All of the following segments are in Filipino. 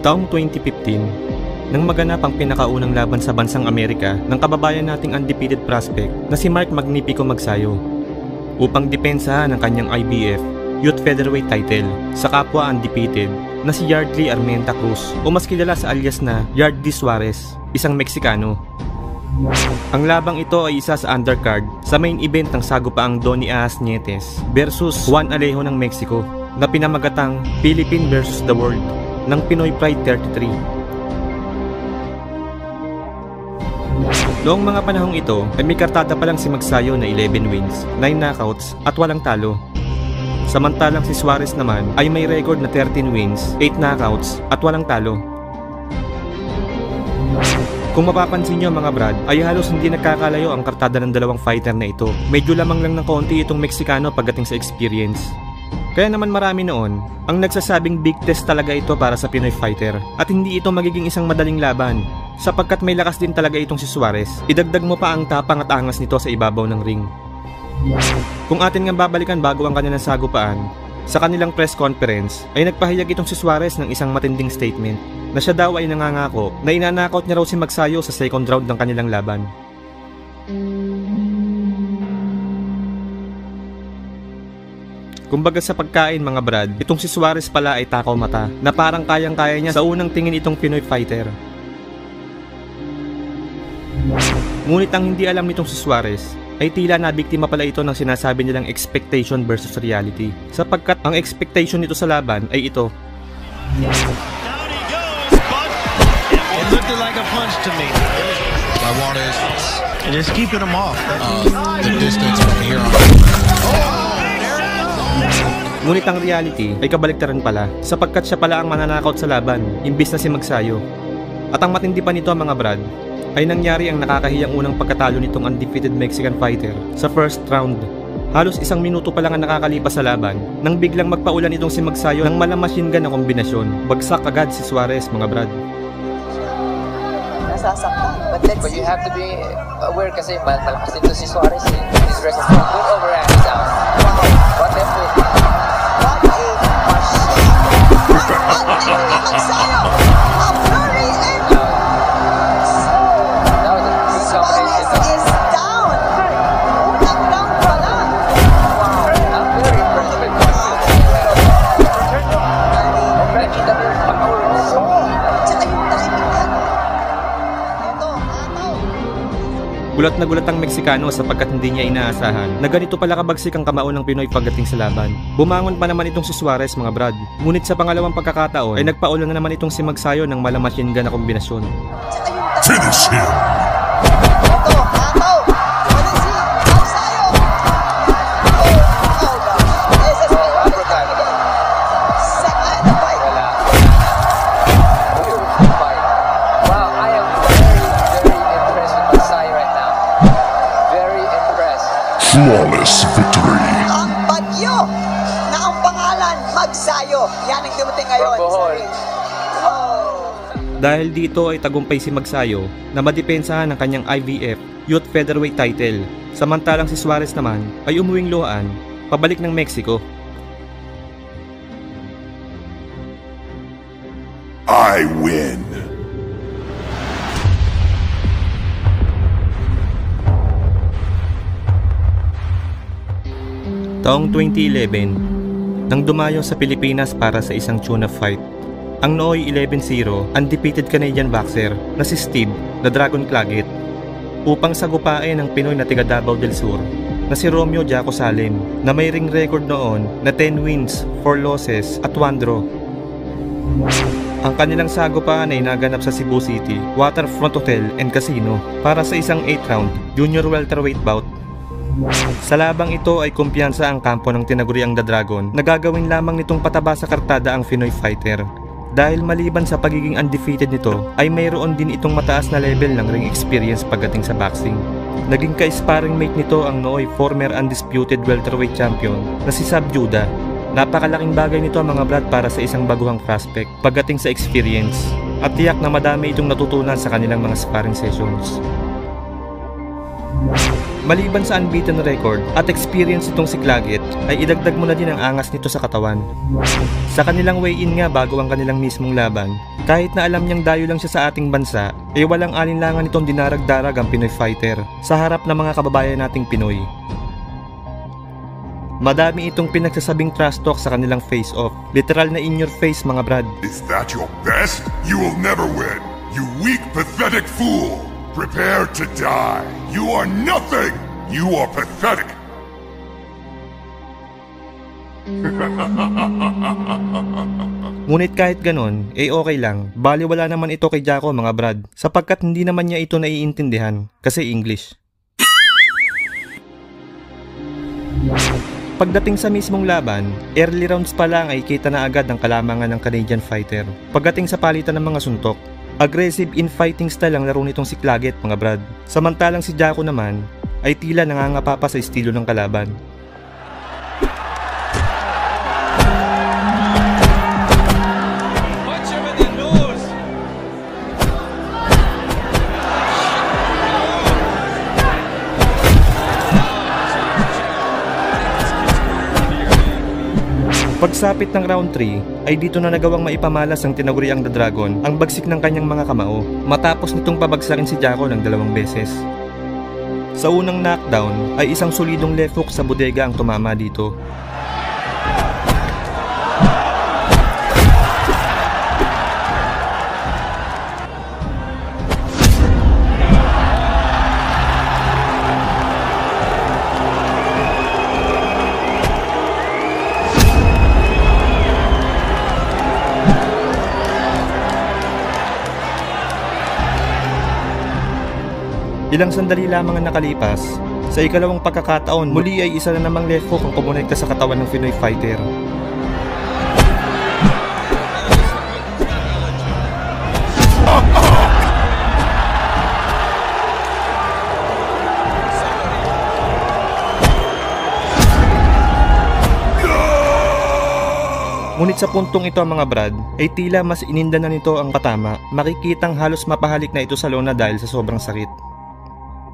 Taong 2015, nang maganap ang pinakaunang laban sa bansang Amerika ng kababayan nating undefeated prospect na si Mark Magnifico Magsayo upang depensahan ang kanyang IBF Youth Featherweight title sa kapwa undefeated na si Yardley Armenta Cruz o mas kilala sa alias na Yardley Suarez, isang Meksikano. Ang labang ito ay isa sa undercard sa main event ng sagupaang Donny Ahas Nietes versus Juan Alejo ng Mexico na pinamagatang Philippine versus the World ng Pinoy Pride 33. Noong mga panahong ito ay may kartada pa lang si Magsayo na 11 wins, 9 knockouts at walang talo. Samantalang si Suarez naman ay may record na 13 wins, 8 knockouts at walang talo. Kung mapapansin nyo mga brad, ay halos hindi nagkakalayo ang kartada ng dalawang fighter na ito. Medyo lamang lang ng konti itong Meksikano pagdating sa experience. Kaya naman marami noon ang nagsasabing big test talaga ito para sa Pinoy fighter at hindi ito magiging isang madaling laban sapagkat may lakas din talaga itong si Suarez. Idagdag mo pa ang tapang at angas nito sa ibabaw ng ring. Kung atin nga babalikan bago ang kanilang sagupaan, sa kanilang press conference ay nagpahayag itong si Suarez ng isang matinding statement na siya daw ay nangangako na inanakot niya raw si Magsayo sa second round ng kanilang laban. Kumbaga sa pagkain mga brad, itong si Suarez pala ay takaw mata na parang kayang-kaya niya sa unang tingin itong Pinoy fighter. Ngunit ang hindi alam nitong si Suarez ay tila na biktima pala ito ng sinasabi nilang expectation versus reality sapagkat ang expectation nito sa laban ay ito. It looked like a punch to me. I want to just keeping him off. The distance from here on. Ngunit ang reality ay kabaliktaran pala sapagkat siya pala ang mananakaut sa laban imbis na si Magsayo. At ang matindi pa nito mga brad ay nangyari ang nakakahiyang unang pagkatalo nitong undefeated Mexican fighter sa first round. Halos 1 minuto pa lang ang nakakalipas sa laban nang biglang magpaulan itong si Magsayo ng malang machine gun na kombinasyon. Bagsak agad si Suarez mga brad. Nasasaktan. But you have to be aware kasi malakas dito si Suarez. His record good over and down. What a move. Magsayo! A flurry and Suarez is down! Unang down pala! Wow! I'm very impressed with Tsaka yung timing niya. Ito, ataw. Gulat na gulat ang Meksikano sapagkat hindi niya inaasahan na ganito pala kabagsik ang kamao ng Pinoy pagdating sa laban. Bumangon pa naman itong si Suarez mga brad. Ngunit sa pangalawang pagkakataon ay nagpaulan na naman itong si Magsayo ng malang machine gun na kombinasyon. Tsaka yung timing. Finish him! Ito, ataw. Wala si Magsayo. Oh gosh. This is second fight. Wow, I am very impressed with Magsayo right now. Very impressed. Flawless victory. Ang bagyo na ang pangalan Magsayo. Yan ang dumating ngayon From sa Bohol. ring. Oh. Dahil dito ay tagumpay si Magsayo na madepensahan ang kanyang IBF Youth Featherweight title. Samantalang si Suarez naman ay umuwing luhaan pabalik ng Mexico. I win. Taong 2011, nang dumayo sa Pilipinas para sa isang tune-up fight, ang nooy 11-0 undefeated Canadian boxer na si Steve the Dragon Claggett upang sagupain ang Pinoy na tiga Davao del Sur na si Romeo Jaco Salem na may ring record noon na 10 wins, 4 losses at 1 draw. Ang kanilang sagupaan ay naganap sa Cebu City Waterfront Hotel and Casino para sa isang 8-round junior welterweight bout. Sa labang ito ay kumpiyansa ang kampo ng tinaguriang The Dragon na gagawin lamang nitong pataba sa kartada ang Pinoy fighter. Dahil maliban sa pagiging undefeated nito ay mayroon din itong mataas na level ng ring experience pagdating sa boxing. Naging ka-sparring mate nito ang nooy former undisputed welterweight champion na si Sab Judah. Napakalaking bagay nito mga brad para sa isang baguhang prospect pagdating sa experience at tiyak na madami itong natutunan sa kanilang mga sparring sessions. Maliban sa unbeaten record at experience nitong si Claggett, ay idagdag mo na din ang angas nito sa katawan. Sa kanilang weigh-in nga bago ang kanilang mismong laban, kahit na alam niyang dayo lang siya sa ating bansa, ay walang alinlangan itong dinarag-darag ang Pinoy fighter sa harap ng mga kababayan nating Pinoy. Madami itong pinagsasabing trash talk sa kanilang face-off. Literal na in your face mga brad. Is that your best? You will never win. You weak, pathetic fool. Prepare to die. You are nothing. You are pathetic. Ngunit kahit ganon, okay lang. Baliwala naman ito kay Jacko mga brad, sapagkat hindi naman niya ito naiintindihan kasi English. Pagdating sa mismong laban, early rounds pa lang ay kita na agad ang kalamangan ng Canadian fighter. Pagdating sa palitan ng mga suntok, aggressive in-fighting style ang laro nitong si Claggett mga brad. Samantalang si Jacko naman ay tila nangangapa pa sa estilo ng kalaban. Pagsapit ng round 3 ay dito na nagawang maipamalas ang tinaguriang The Dragon ang bagsik ng kanyang mga kamao matapos nitong pabagsakin si Jacko ng 2 beses. Sa unang knockdown ay isang solidong left hook sa bodega ang tumama dito. Ilang sandali lamang ang nakalipas, sa ikalawang pagkakataon muli ay isa na namang left hook ang kumonekta sa katawan ng Pinoy fighter. Ngunit sa puntong ito mga brad, ay tila mas ininda na nito ang patama, makikitang halos mapahalik na ito sa lona dahil sa sobrang sakit.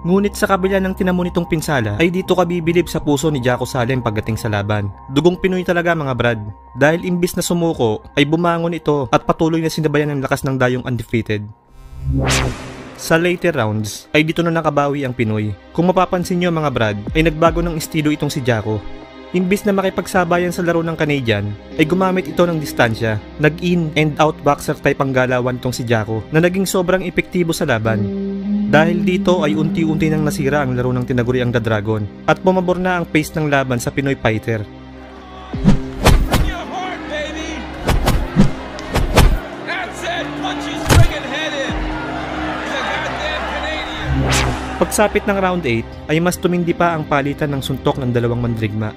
Ngunit sa kabila ng tinamo nitong pinsala, ay dito ka bibilib sa puso ni Jacko Salem pagdating sa laban. Dugong Pinoy talaga mga brad, dahil imbis na sumuko, ay bumangon ito at patuloy na sinabayan ng lakas ng dayong undefeated. Sa later rounds, ay dito na nakabawi ang Pinoy. Kung mapapansin nyo mga brad, ay nagbago ng estilo itong si Jacko. Imbis na makipagsabayan sa laro ng Canadian, ay gumamit ito ng distansya. Nag-in and out boxer type ang galawan itong si Jacko na naging sobrang epektibo sa laban. Dahil dito ay unti-unti nang nasira ang laro ng tinaguriang The Dragon at pumabor na ang pace ng laban sa Pinoy fighter. Pagsapit ng round 8 ay mas tumindi pa ang palitan ng suntok ng dalawang mandirigma.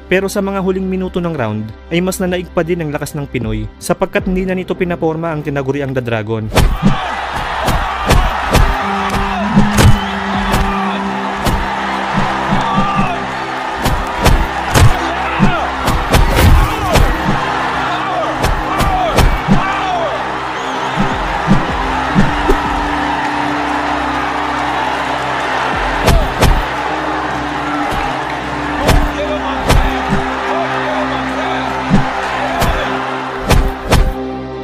Pero sa mga huling minuto ng round ay mas nanaig pa din ang lakas ng Pinoy sapagkat hindi na nito pinaporma ang tinaguriang The Dragon.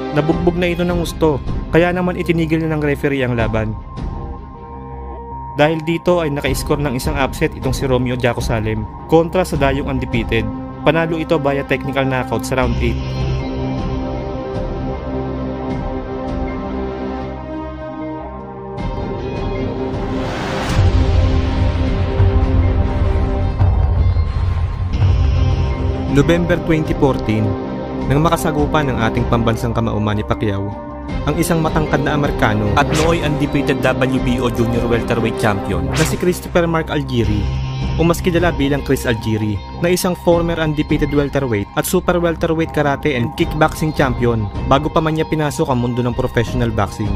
Nabugbog na ito ng gusto, kaya naman itinigil na ng referee ang laban. Dahil dito ay naka-score ng isang upset itong si Romeo Jacko Salem kontra sa dayong undefeated. Panalo ito via technical knockout sa round 8. November 2014, nang makasagupan ng ating pambansang kamao Manny Pacquiao, ang isang matangkad na Amerikano at nooy undefeated WBO Junior Welterweight Champion na si Christopher Mark Algieri, o mas kilala bilang Chris Algieri, na isang former undefeated welterweight at super welterweight karate and kickboxing champion bago pa man niya pinasok ang mundo ng professional boxing.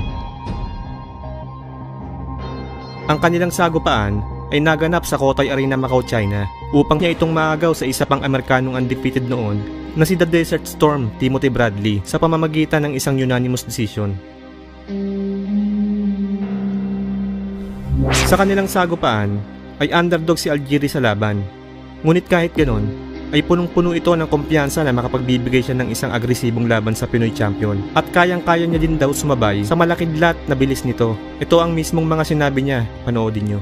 Ang kanilang sagupaan ay naganap sa Cotai Arena, Macau, China upang niya itong maagaw sa isa pang Amerikanong undefeated noon na si The Desert Storm Timothy Bradley sa pamamagitan ng isang unanimous decision. Sa kanilang sagupaan ay underdog si Algieri sa laban. Ngunit kahit ganon, ay punong-puno ito ng kumpiyansa na makapagbibigay siya ng isang agresibong laban sa Pinoy champion. At kayang-kaya niya din daw sumabay sa malakidlat na bilis nito. Ito ang mismong mga sinabi niya, panoodin nyo.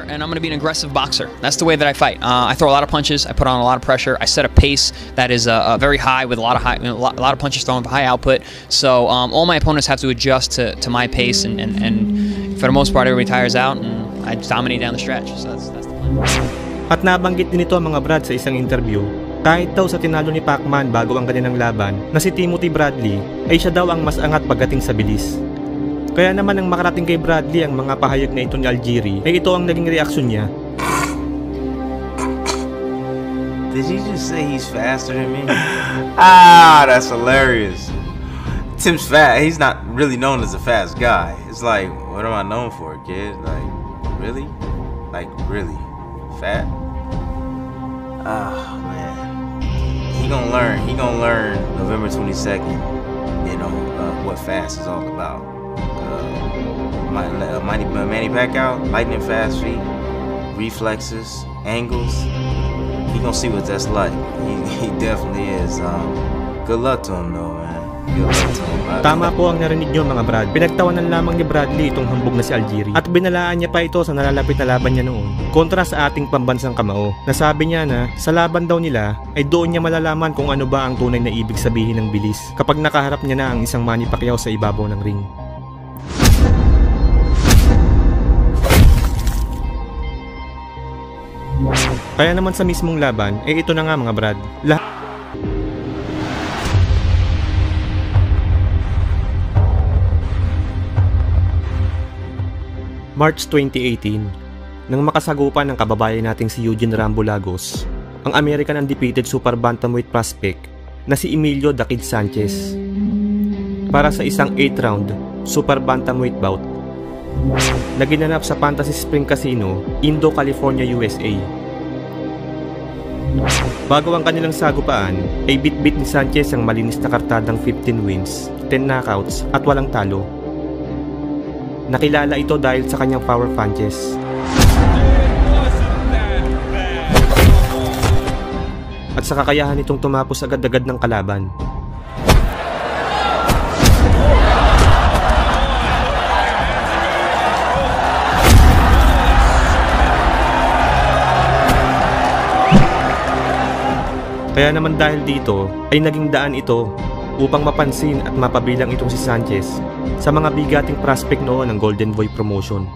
And I'm going to be an aggressive boxer. That's the way that I fight. I throw a lot of punches. I put on a lot of pressure. I set a pace that is very high with a lot of punches thrown with high output. So all my opponents have to adjust to my pace, and for the most part, everybody tires out, and I dominate down the stretch. So that's the plan. At nabanggit din ito mga Brad sa isang interview, kahit daw sa tinalo ni Pacman bago ang kanilang laban na si Timothy Bradley, ay siya daw ang mas angat pagdating sa bilis. Kaya naman nang makarating kay Bradley ang mga pahayag na ito ni Algieri, ay ito ang naging reaksyon niya. Did you just say he's faster than me? Ah, that's hilarious. Tim's fast. He's not really known as a fast guy. It's like, what am I known for, kid? Like, really? Like, really? Fat? Ah, man. He gonna learn. He gonna learn November 22nd, you know, what fast is all about. Manny Pacquiao, lightning fast feet, reflexes, angles. He gonna see what that's like. He definitely is. Good luck to him though, man. Good luck to him. Tama po ang narinig nyo mga Brad. Pinagtawanan lamang ni Bradley itong hambog na si Algieri. At binalaan niya pa ito sa nalalapit na laban niya noon. Kontra sa ating pambansang kamao. Nasabi niya na sa laban daw nila ay doon niya malalaman kung ano ba ang tunay na ibig sabihin ng bilis kapag nakaharap niya na ang isang Manny Pacquiao sa ibabaw ng ring. Kaya naman sa mismong laban, ito na nga mga Brad. March 2018, nang makasagupan ng kababayan nating si Eugene Rambo Lagos, ang American undefeated super bantamweight prospect na si Emilio "The Kid" Sanchez para sa isang 8-round super bantamweight bout na ginanap sa Fantasy Spring Casino, Indo, California, USA. Bago ang kanilang sagupaan, ay bit-bit ni Sanchez ang malinis na kartadang 15 wins, 10 knockouts at walang talo. Nakilala ito dahil sa kanyang power punches. At sa kakayahan nitong tumapos agad-agad ng kalaban. Kaya naman dahil dito ay naging daan ito upang mapansin at mapabilang itong si Sanchez sa mga bigating prospect noon ng Golden Boy promotion.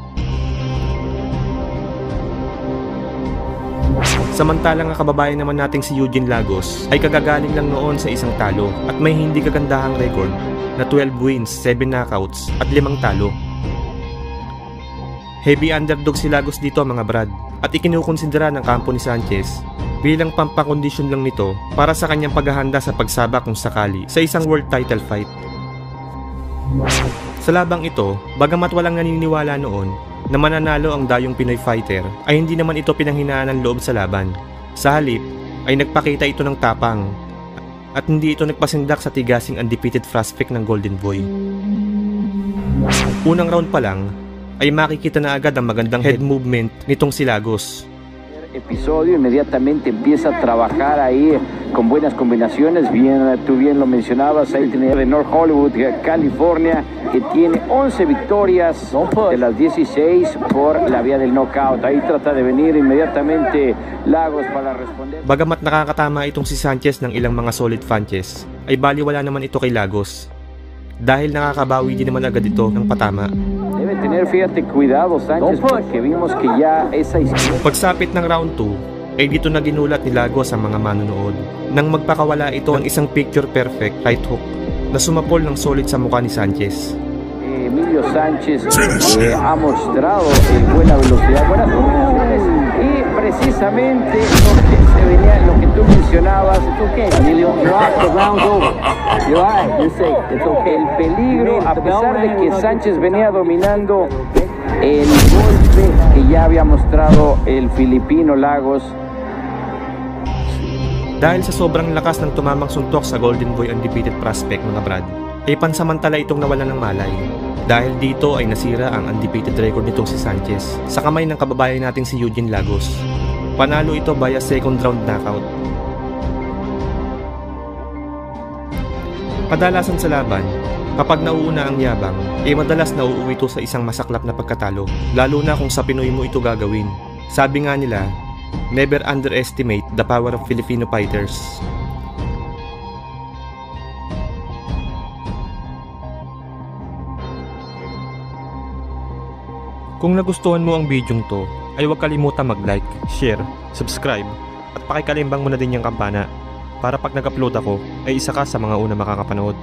Samantalang ang kababayan naman nating si Eugene Lagos ay kagagaling lang noon sa isang talo at may hindi kagandahang record na 12 wins, 7 knockouts at 5 talo. Heavy underdog si Lagos dito mga Brad at ikinukonsidera ng kampo ni Sanchez bilang pampakondisyon lang nito para sa kanyang paghahanda sa pagsabak kung sakali sa isang world title fight. Sa labang ito, bagamat walang naniniwala noon na mananalo ang dayong Pinoy fighter, ay hindi naman ito pinanghinaan ng loob sa laban. Sa halip, ay nagpakita ito ng tapang at hindi ito nagpasindak sa tigasing undefeated prospect ng Golden Boy. Unang round pa lang, ay makikita na agad ang magandang head movement nitong si Lagos. Episodio inmediatamente empieza a trabajar ahí con buenas combinaciones. Tú bien lo mencionabas, ahí tiene de North Hollywood, California, que tiene 11 victorias de las 16 por la vía del knockout. Ahí trata de venir inmediatamente Lagos para responder. Bagamat nakakatama itong si Sanchez ng ilang mga solid punches, ay baliwala naman ito kay Lagos dahil nakakabawi din naman agad ito ng patama. Debe tener, fíjate, cuidado Sánchez, porque vimos que ya esa izquierda. Pagsapit ng round 2, ay dito na ginulat ni Lagos ang mga manonood nang magpakawala ito ng isang picture-perfect right hook na sumapol ng solid sa mukha ni Sanchez. Emilio Sánchez ha mostrado buena velocidad, buenas combinaciones y precisamente lo que tú mencionabas, it's okay, Emilio, the round's over. You're right, you say, it's okay. El peligro, a pesar de que Sánchez venía dominando el golpe que ya había mostrado el filipino Lagos. Dahil sa sobrang lakas ng tumamang suntok sa Golden Boy undefeated prospect mga Brad, ay pansamantala itong nawalan ng malay. Dahil dito ay nasira ang undefeated record nitong si Sanchez sa kamay ng kababayan nating si Eugene Lagos. Panalo ito via second round knockout. Kadalasan sa laban, kapag nauuna ang yabang, ay madalas nauuwi ito sa isang masaklap na pagkatalo, lalo na kung sa Pinoy mo ito gagawin. Sabi nga nila, never underestimate the power of Filipino fighters. Kung nagustuhan mo ang bidyong to, ay huwag kalimutan mag-like, share, subscribe, at pakikalimbang mo na din yung kampana para pag nag-upload ako ay isa ka sa mga una makakapanood.